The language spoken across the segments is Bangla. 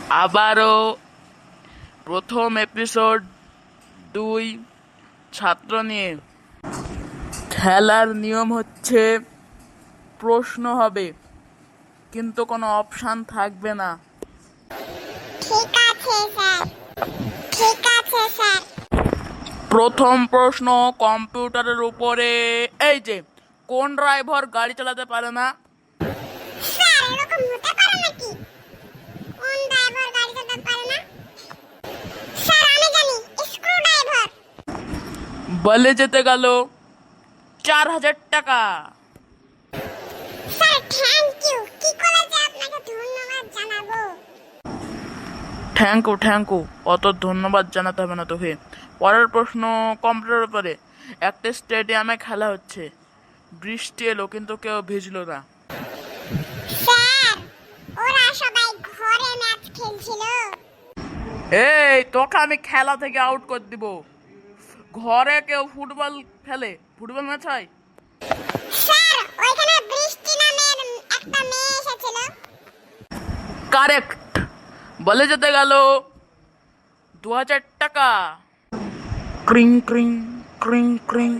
আবারও প্রথম এপিসোড 2 ছাত্র নিয়ে। খেলার নিয়ম হচ্ছে প্রশ্ন হবে, কিন্তু কোনো অপশন থাকবে না। ঠিক আছে স্যার, ঠিক আছে স্যার। প্রথম প্রশ্ন কম্পিউটারের উপরে। এই যে, কোন ড্রাইভার গাড়ি চালাতে পারে না? স্যার এরকম হতে পারে নাকি? কোন ড্রাইভার গাড়ি চালাতে পারে না? স্যার আমি জানি, স্ক্রু ড্রাইভার। বলে যেতে গেল 4000 টাকা। স্যার থ্যাংক ইউ, কি করে যে আপনাকে ধন্যবাদ জানাবো। থ্যাংক ইউ, অত ধন্যবাদ জানাতে হবে না তোকে। পরের প্রশ্ন কম্পিউটারের উপরে। একটা স্টেডিয়ামে খেলা হচ্ছে, বৃষ্টি এলো কিন্তু কেউ ভিজলো না। স্যার ওরা সবাই ঘরে ম্যাচ খেলছিল। এই, তোকে আমি খেলা থেকে আউট করে দিব। ঘরে কেউ ফুটবল খেলে? ফুটবল ম্যাচ হয়? স্যার ওইখানে বৃষ্টি নামের একটা মেয়ে এসেছিল। কারেক্ট। বলে যেতে গেল 2000 টাকা। ক্রিং ক্রিং ক্রিং ক্রিং।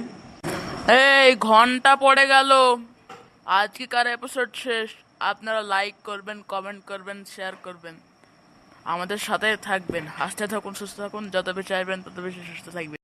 এই, ঘন্টা পড়ে গেল। আজকেকার এপিসোড শেষ। আপনারা লাইক করবেন, কমেন্ট করবেন, শেয়ার করবেন, আমাদের সাথে থাকবেন। হাসতে থাকুন, সুস্থ থাকুন, যত বেশি চাইবেন তত বেশি সুস্থ থাকবেন।